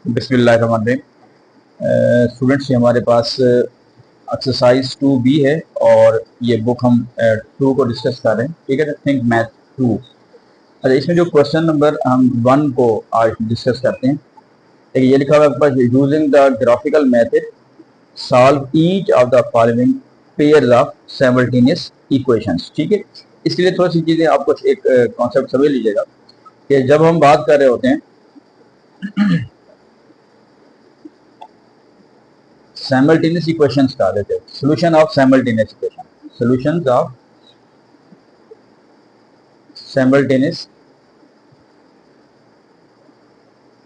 बिस्मिल्लाहिर्रहमानिर्रहीम। स्टूडेंट्स, ये हमारे पास एक्सरसाइज 2B है और ये बुक हम 2 को डिस्कस कर रहे हैं। ठीक है, थिंक मैथ 2। अच्छा, इसमें जो क्वेश्चन नंबर हम 1 को आज डिस्कस करते हैं, ये लिखा हुआ है आपके पास, using the graphical method solve each of the following pairs of simultaneous equations. ठीक है, इसके लिए थोड़ी सी चीज़ें आपको एक कॉन्सेप्ट समझ लीजिएगा कि जब हम बात कर रहे होते हैं साइमल्टेनियस इक्वेशंस का, देते solution of simultaneous equation, solutions of simultaneous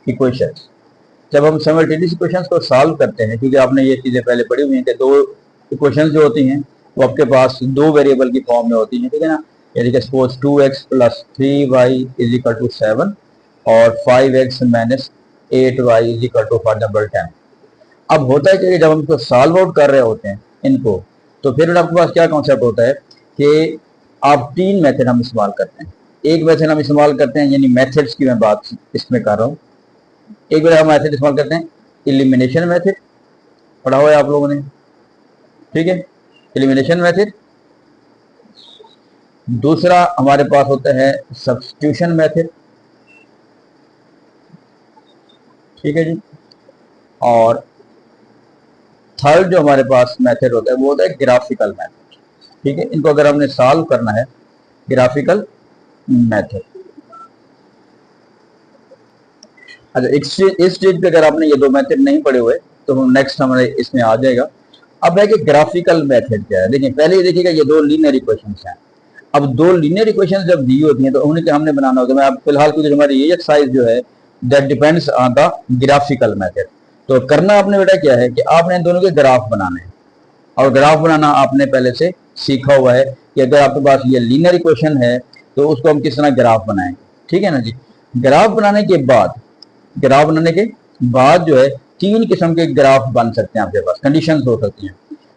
equations. जब हम साइमल्टेनियस इक्वेशंस को सॉल्व करते हैं, क्योंकि आपने ये चीजें पहले पढ़ी हुई हैं कि दो इक्वेशंस जो होती हैं वो आपके पास दो वेरिएबल की फॉर्म में होती हैं। ठीक है ना, यानी कि सपोज 2x + 3y = 7 और 5x - 8y = फॉर एग्जांपल 10। अब होता है कि जब हम इसको सॉल्व आउट कर रहे होते हैं इनको, तो फिर आपके पास क्या कॉन्सेप्ट होता है कि आप 3 मेथड हम इस्तेमाल करते हैं। एक मेथड हम इस्तेमाल करते हैं, यानी मेथड्स की मैं बात इसमें कर रहा हूँ। एक बार हम मेथड इस्तेमाल करते हैं एलिमिनेशन मेथड, पढ़ा हुआ है आप लोगों ने। ठीक है, एलिमिनेशन मेथड। दूसरा हमारे पास होता है सब्स्टिट्यूशन मेथड। ठीक है जी। और थर्ड जो हमारे पास मेथड होता है वो होता है ग्राफिकल मेथड। ठीक है, इनको अगर हमने सॉल्व करना है, ग्राफिकल मेथड। अच्छा, इस स्टेज पे अगर आपने ये दो मेथड नहीं पढ़े हुए तो हम नेक्स्ट हमारे इसमें आ जाएगा। अब है कि ग्राफिकल मेथड क्या है। देखिए, पहले ये देखिएगा, ये दो लीनियर इक्वेशंस हैं। अब दो लीनियर इक्वेशंस जब दी होती हैं तो उन्हें हमने बनाना होता है। मैं आप फिलहाल क्योंकि हमारी ये एक्सरसाइज जो है that depends on the graphical method. तो करना आपने बेटा क्या है कि आपने इन दोनों के ग्राफ बनाने हैं, और ग्राफ बनाना आपने पहले से सीखा हुआ है कि अगर आपके पास ये लीनियर इक्वेशन है तो उसको हम किस तरह ग्राफ बनाएंगे। ठीक है ना जी। ग्राफ बनाने के बाद जो है 3 किस्म के ग्राफ बन सकते हैं। आपके पास कंडीशंस हो सकती हैं।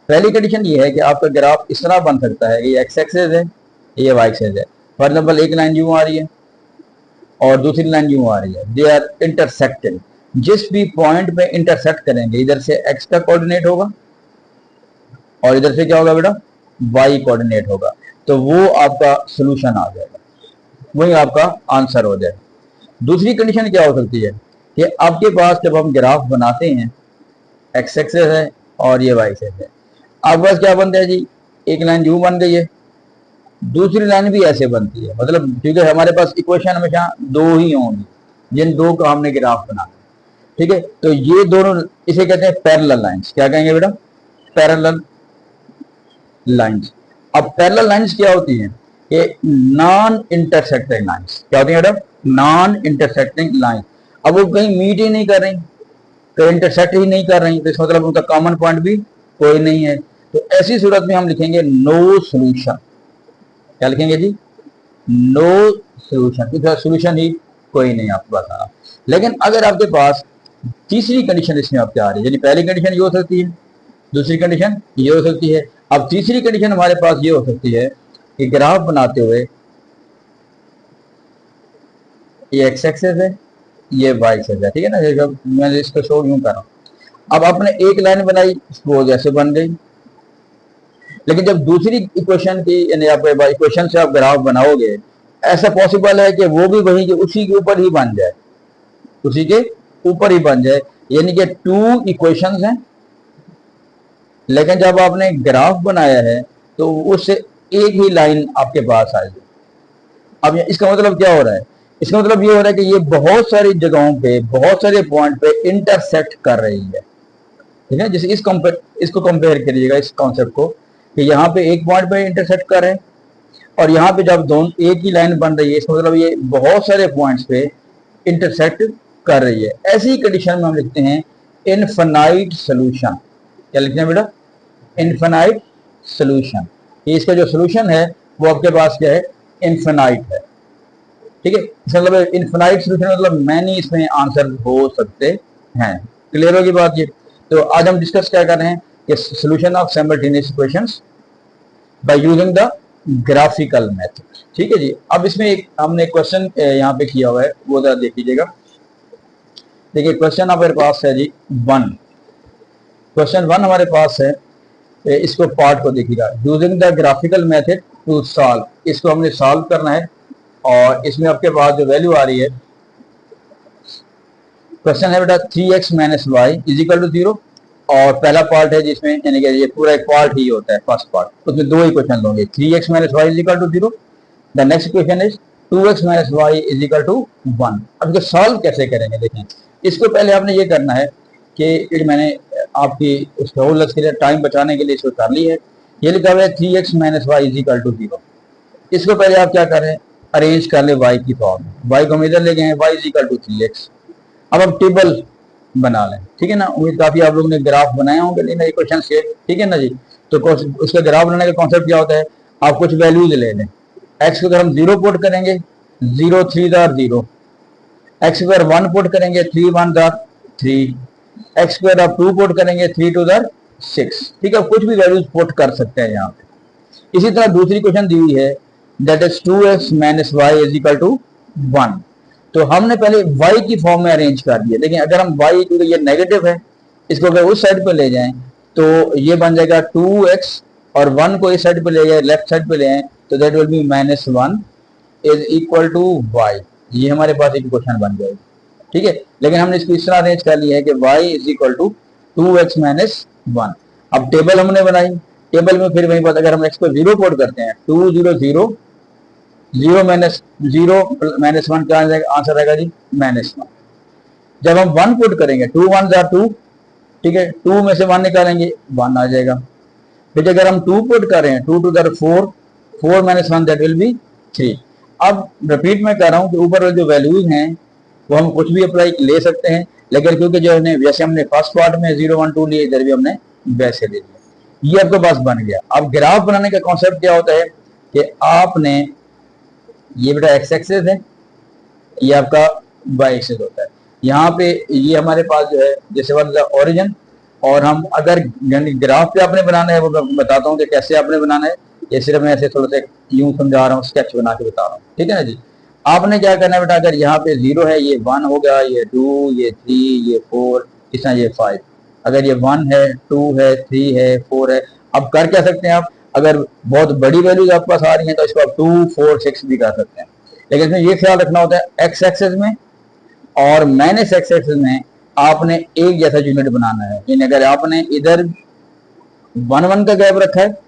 पहली कंडीशन ये है कि आपका ग्राफ इस तरह बन सकता है कि ये एक्स एक्सेस है, ये वाई एक्सेस है। फॉर एग्जाम्पल, एक लाइन यूं आ रही है और दूसरी लाइन यूं आ रही है, दे आर इंटरसेक्टिंग। जिस भी पॉइंट पे इंटरसेक्ट करेंगे, इधर से एक्स का कोऑर्डिनेट होगा और इधर से क्या होगा बेटा, वाई कोऑर्डिनेट होगा। तो वो आपका सोल्यूशन आ जाएगा, वही आपका आंसर हो जाएगा। दूसरी कंडीशन क्या हो सकती है कि आपके पास जब हम ग्राफ बनाते हैं, एक्स एक्सेस है और ये वाई एक्सेस है, आपके पास क्या बनता है जी, एक लाइन यूं बन गई है, दूसरी लाइन भी ऐसे बनती है। मतलब क्योंकि हमारे पास इक्वेशन हमेशा दो ही होंगी, जिन दो का हमने ग्राफ बनाना। ठीक है, तो ये दोनों इसे कहते हैं पैरेलल लाइंस। क्या कहेंगे बेटा, पैरेलल लाइंस। अब पैरेलल लाइंस क्या होती हैं कि नॉन इंटरसेक्टिंग लाइंस। क्या होती है बेटा, नॉन इंटरसेक्टिंग लाइन। अब वो कहीं मीट ही नहीं कर रही, कहीं इंटरसेक्ट ही नहीं कर रही, तो इसका मतलब उनका कॉमन पॉइंट भी कोई नहीं है। तो ऐसी सूरत में हम लिखेंगे नो सोल्यूशन। क्या लिखेंगे जी, नो सोल्यूशन, क्योंकि सोल्यूशन ही कोई नहीं आपके पास आ रहा। लेकिन अगर आपके पास तीसरी कंडीशन इसमें आपके आ रही है, यानी पहली कंडीशन ये हो सकती है, दूसरी कंडीशन ये हो सकती है। अब तीसरी कंडीशन हमारे पास ये हो सकती है कि ग्राफ बनाते हुए ये एक्स एक्सेस है, ये वाई एक्सेस है। ठीक है ना, जब मैं इसको शो यूं कर रहा हूं। अब आपने एक लाइन बनाई, वो जैसे बन गई। लेकिन जब दूसरी इक्वेशन की, यानी आप इक्वेशन से आप ग्राफ बनाओगे, ऐसा पॉसिबल है कि वो भी वही के उसी के ऊपर ही बन जाए, उसी के ऊपर ही बन जाए। यानी कि 2 इक्वेशंस हैं, लेकिन जब आपने ग्राफ बनाया है तो उससे एक ही लाइन आपके पास आएगी। अब इसका मतलब क्या हो रहा है, इसका मतलब ये हो रहा है कि ये बहुत सारी जगहों पे, बहुत सारे पॉइंट पे इंटरसेक्ट कर रही है। ठीक है, जैसे इसको कंपेयर करिएगा इस कॉन्सेप्ट को, कि यहाँ पे एक पॉइंट पे इंटरसेक्ट कर रहे हैं और यहाँ पे जब दोनों एक ही लाइन बन रही है, इसका मतलब ये बहुत सारे पॉइंट्स पे इंटरसेक्ट कर रही है। ऐसी कंडीशन में हम लिखते हैं इनफाइनाइट सोल्यूशन। क्या लिखते हैं बेटा, इनफाइनाइट सोल्यूशन। ये इसका जो सोल्यूशन है वो आपके पास क्या है, इनफाइनाइट है। ठीक है, इसका मतलब इनफाइनाइट सोल्यूशन मतलब मैनी इसमें आंसर हो सकते हैं। क्लियर होगी बात ये। तो आज हम डिस्कस क्या कर रहे हैं कि solution of simultaneous equations by using the graphical method. ठीक है जी। अब इसमें एक हमने क्वेश्चन यहाँ पे किया हुआ है, वो जरा देख लीजिएगा। देखिए क्वेश्चन हमारे पास है जी 1, क्वेश्चन 1 हमारे पास है। इसको पार्ट को देखिएगा, using the graphical method to solve, इसको हमने सॉल्व करना है और इसमें आपके पास जो वैल्यू आ रही है, क्वेश्चन है बेटा 3x minus Y is equal to 0, और पहला पार्ट है जिसमें यानी कि ये पूरा एक पार्ट ही होता है, फर्स्ट पार्ट, उसमें दो ही क्वेश्चन होंगे, 3x minus Y is equal to 0, the next question is 2x minus Y is equal to 1। अब इसको सॉल्व कैसे करेंगे देखें। इसको पहले आपने ये करना है कि मैंने आपकी उस सहूलत के लिए टाइम बचाने के लिए इसको कर ली है। ये लिखा हुआ है 3x minus Y is equal to 0। इसको पहले आप क्या करें, अरेंज कर ले y की फॉर्म में। y को हम इधर ले गए हैं, y is equal to 3x। अब हम टेबल बना लें, ठीक है ना। उम्मीद काफी आप लोगों ने ग्राफ बनाए होंगे लेकिन ये क्वेश्चन से, ठीक है ना जी। तो उसका ग्राफ बनाने का कॉन्सेप्ट क्या होता है, आप कुछ वैल्यूज ले लें। x को अगर हम 0 पुट करेंगे, 0 3 दार 0, x को अगर 1 पुट करेंगे, 3 1 दार 3, x को अगर आप 2 पुट करेंगे, 3 2 दार 6, ठीक है। कुछ भी वैल्यूज पुट कर सकते हैं यहाँ पे। इसी तरह दूसरी क्वेश्चन दी हुई है, that is 2x minus Y is equal to 1। तो हमने पहले y की फॉर्म में अरेंज कर दिया, लेकिन अगर हम y, क्योंकि ये नेगेटिव है, इसको अगर उस साइड पे ले जाएं तो ये बन जाएगा 2x, और 1 को इस साइड पे ले जाए, लेफ्ट साइड पे ले आए, तो that will be minus 1 is equal to y। ये हमारे पास एक क्वेश्चन बन जाएगा, ठीक है। लेकिन हमने इसको इस तरह अरेंज कर लिया है कि y is equal to 2x minus 1। अब टेबल हमने बनाई, टेबल में फिर वही बात, अगर हम x को 0 पुट करते हैं, 2 0 0, 0 माइनस 0 माइनस 1 क्या आंसर आएगा जी, माइनस 1। जब हम 1 पुट करेंगे, 2 1 जा 2, ठीक है, 2 में से 1 निकालेंगे, 1 आ जाएगा। फिर अगर हम 2 पुट कर रहे हैं, 2 2 दर 4, 4 माइनस 1 दैट विल बी 3। अब रिपीट में कर रहा हूं कि ऊपर जो वैल्यूज हैं वो हम कुछ भी अप्लाई ले सकते हैं, लेकिन क्योंकि जो है वैसे हमने फर्स्ट पार्ट में 0 1 2 लिए, इधर भी हमने वैसे ले लिया, ये आपके पास बन गया। अब ग्राफ बनाने का कॉन्सेप्ट क्या होता है कि आपने, ये बेटा एक्स एक्सिस है, ये आपका वाई एक्सिस होता है। यहाँ पे ये हमारे पास जो है जैसे वाला ओरिजिन, और हम अगर ग्राफ पे आपने बनाना है वो मैं बताता हूँ कि कैसे आपने बनाना है। ये सिर्फ मैं ऐसे थोड़ा सा यूं समझा रहा हूँ, स्केच बना के बता रहा हूँ, ठीक है ना जी। आपने क्या करना है बेटा, अगर यहाँ पे 0 है, ये 1 हो गया, ये 2, ये 3, ये 4, इस तरह ये 5। अगर ये 1 है, 2 है, 3 है, 4 है, अब कर क्या सकते हैं आप, अगर बहुत बड़ी वैल्यूज आपके पास आ रही हैं तो इसको आप 2 4 6 भी कर सकते हैं। लेकिन इसमें ये ख्याल रखना होता है, एक्स एक्सिस में और माइनस एक्स एक्सिस में आपने एक जैसा यूनिट बनाना है। यानी अगर आपने इधर 1 1 का गैप रखा है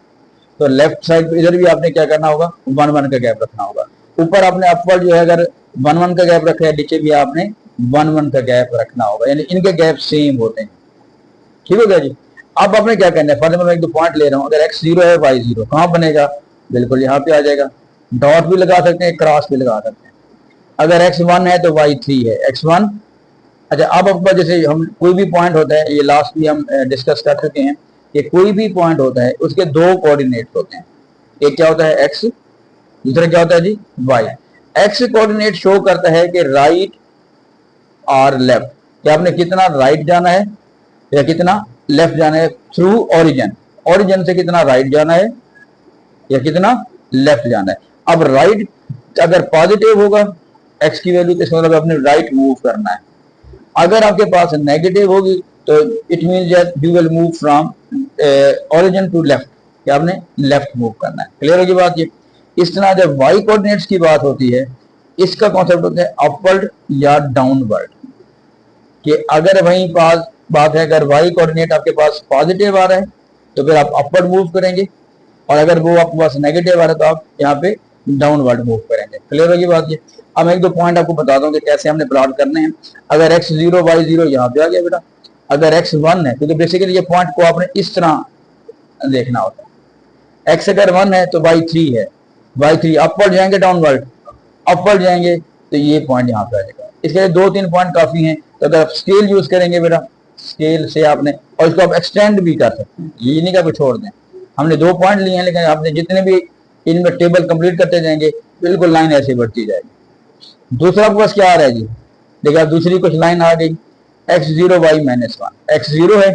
तो लेफ्ट साइड पे इधर भी आपने क्या करना होगा, 1 1 का गैप रखना होगा। ऊपर आपने अपर जो है अगर 1 1 का गैप रखा है, नीचे भी आपने 1 1 का गैप रखना होगा, यानी इनके गैप सेम होते हैं, ठीक हो गया जी। अब आपने क्या करना है, फर्दर मैं एक दो पॉइंट ले रहा हूँ, अगर x 0 है y 0 कहाँ बनेगा, बिल्कुल यहाँ पे आ जाएगा। डॉट भी लगा सकते हैं, क्रॉस भी लगा सकते हैं। अगर x 1 है तो y 3 है, x 1। अच्छा, अब आपका जैसे हम कोई भी पॉइंट होता है, ये लास्ट भी हम डिस्कस कर चुके हैं कि कोई भी पॉइंट होता है उसके दो कोऑर्डिनेट होते हैं, एक क्या होता है x, दूसरा क्या होता है जी y। x कोऑर्डिनेट शो करता है कि राइट और लेफ्ट, कि आपने कितना राइट जाना है या कितना लेफ्ट जाना है थ्रू ओरिजिन, ओरिजिन से कितना राइट जाना है या कितना लेफ्ट जाना है। अब राइट अगर पॉजिटिव होगा x की वैल्यू, तो इसका मतलब आपने राइट मूव करना है। अगर आपके पास नेगेटिव होगी तो it means that you will move from origin to left, कि आपने लेफ्ट मूव करना है। क्लियर होगी बात ये। इस तरह जब y कोऑर्डिनेट्स की बात होती है, इसका कॉन्सेप्ट होता है अपवर्ड या डाउनवर्ड, कि अगर वहीं पास बात है, अगर y कोऑर्डिनेट आपके पास पॉजिटिव आ रहा है तो फिर आप अपवर्ड मूव करेंगे, और अगर वो आपके पास नेगेटिव आ रहा है तो आप यहाँ पे डाउनवर्ड मूव करेंगे। क्लियर होगी बात ये। अब एक दो पॉइंट आपको बता दूं कि कैसे हमने प्लॉट करने हैं। अगर x 0 y 0 यहाँ पे आ गया बेटा, अगर x 1 है, क्योंकि बेसिकली ये पॉइंट को आपने इस तरह देखना होता है, x अगर 1 है तो y 3 है, y 3 अपवर्ड जाएंगे डाउनवर्ड, अपवर्ड जाएंगे तो ये पॉइंट यहाँ पे आ जाएगा। इसके लिए 2-3 पॉइंट काफी हैं। तो अगर आप स्केल यूज करेंगे बेटा, स्केल से आपने, और इसको आप एक्सटेंड भी कर सकते हैं, ये नहीं का छोड़ दें। हमने 2 पॉइंट लिए हैं, लेकिन आपने जितने भी इनमें टेबल कंप्लीट करते जाएंगे बिल्कुल लाइन ऐसे बढ़ती जाएगी। दूसरा आपके पास क्या आ रहा है जी, देखिए दूसरी कुछ लाइन आ गई, x 0 y माइनस 1, x 0 है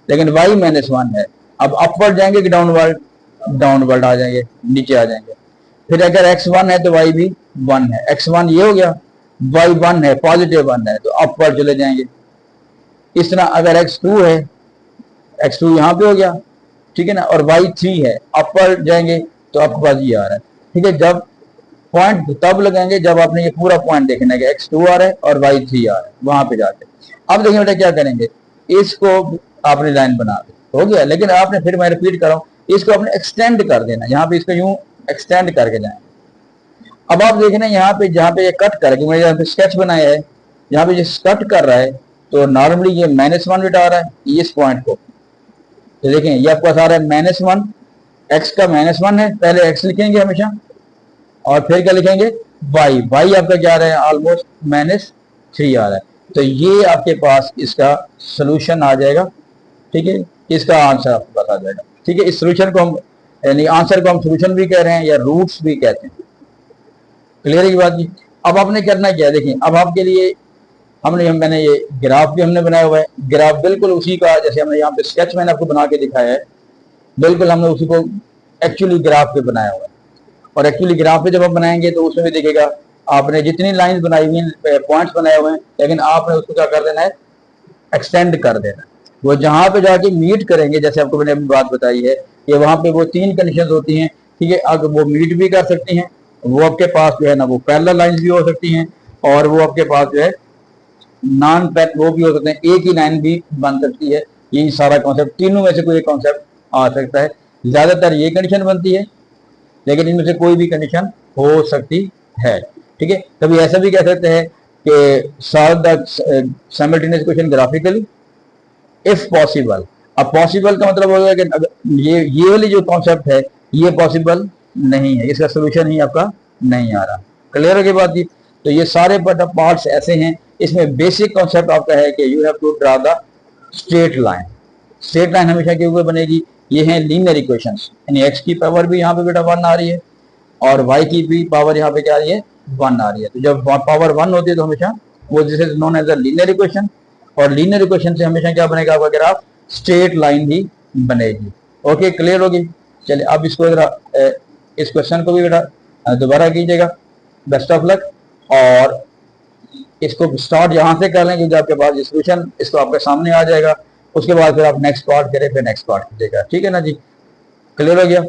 लेकिन y माइनस 1 है। अब अपवर्ड जाएंगे कि डाउनवर्ड, डाउनवर्ड आ जाएंगे, नीचे आ जाएंगे। फिर अगर x 1 है तो y भी 1 है, x 1 ये हो गया, y1 है, पॉजिटिव 1 है तो अपवर्ड चले जाएंगे। इस तरह अगर x2 है, x2 यहाँ पे हो गया, ठीक है ना, और y3 है, अपवर्ड जाएंगे तो आपके पास ये आ रहा है, ठीक है। जब पॉइंट तब लगाएंगे जब आपने ये पूरा पॉइंट देखना है कि x2 आ रहा है और y3 आ रहा है, वहां पे जाके। अब देखिए बेटा क्या करेंगे, इसको आपने लाइन बना दी, हो गया, लेकिन आपने फिर मैं रिपीट कर रहा हूं, इसको आपने एक्सटेंड कर देना, यहाँ पे इसको यूं एक्सटेंड करके जाएंगे। अब आप देख रहे हैं यहाँ पे, जहाँ पे ये कट करके मैंने यहाँ पे स्केच बनाया है, यहाँ पे ये कट कर रहा है तो नॉर्मली ये -1 बिटा रहा है इस पॉइंट को। तो देखें ये आपके पास आ रहा है -1, x का -1 है, पहले x लिखेंगे हमेशा और फिर क्या लिखेंगे y आपका क्या आ रहा है, ऑलमोस्ट -3 आ रहा है। तो ये आपके पास इसका सोल्यूशन आ जाएगा, ठीक है, इसका आंसर आपके पास आ जाएगा, ठीक है। इस सोल्यूशन को हम, यानी आंसर को हम सोल्यूशन भी कह रहे हैं या रूट्स भी कहते हैं। क्लियर है की बात जी। अब आपने करना क्या है, देखिए अब आपके लिए मैंने ये ग्राफ भी हमने बनाया हुआ है, ग्राफ बिल्कुल उसी का जैसे हमने यहाँ पे स्केच मैंने आपको बना के दिखाया है, बिल्कुल हमने उसी को एक्चुअली ग्राफ पे बनाया हुआ है। और एक्चुअली ग्राफ पे जब आप बनाएंगे तो उसमें भी देखिएगा आपने जितनी लाइंस बनाई हुई हैं, पॉइंट्स बनाए हुए हैं, लेकिन आपने उसको क्या कर देना है, एक्सटेंड कर देना। वो जहां पे जाके मीट करेंगे, जैसे आपको मैंने अभी बात बताई है कि वहां पे वो 3 कंडीशंस होती हैं, ठीक है। अगर वो मीट भी कर सकती हैं, वो आपके पास जो है ना वो पैरेलल लाइंस भी हो सकती हैं, और वो आपके पास जो है नॉन पैरेलल वो भी हो सकते हैं, एक ही लाइन भी बन सकती है। यही सारा कॉन्सेप्ट, तीनों में से कोई एक कॉन्सेप्ट आ सकता है। ज्यादातर ये कंडीशन बनती है, लेकिन इनमें से कोई भी कंडीशन हो सकती है, ठीक है। कभी ऐसा भी कह सकते हैं कि solve the simultaneous equation graphically if possible. अब पॉसिबल का मतलब होगा कि ये वाली जो कॉन्सेप्ट है ये पॉसिबल नहीं है, इसका सोल्यूशन ही आपका नहीं आ रहा। क्लियर हो गई बात जी। तो ये सारे पार्ट्स ऐसे हैं, इसमें बेसिक कॉन्सेप्ट आपका है कि you have to draw the straight line. Straight line हमेशा के ऊपर बनेगी। ये हैं लीनियर इक्वेशंस, यानी x की पावर भी यहाँ पे बेटा 1 आ रही है और y की भी पावर यहाँ पे क्या आ रही है, 1 आ रही है। तो जब पावर 1 होती है तो हमेशा वो this is known as a linear equation, और लीनियर इक्वेशन से हमेशा क्या बनेगा आपका ग्राफ, स्ट्रेट लाइन ही बनेगी। ओके, क्लियर होगी। चलिए अब इसको इस क्वेश्चन को भी बेटा दोबारा कीजिएगा। Best of luck. और इसको स्टार्ट यहाँ से कर लें क्योंकि आपके पास सोल्यूशन इसको आपके सामने आ जाएगा। उसके बाद फिर आप नेक्स्ट पार्ट करें, फिर नेक्स्ट पार्ट कीजिएगा, ठीक है ना जी। क्लियर हो गया।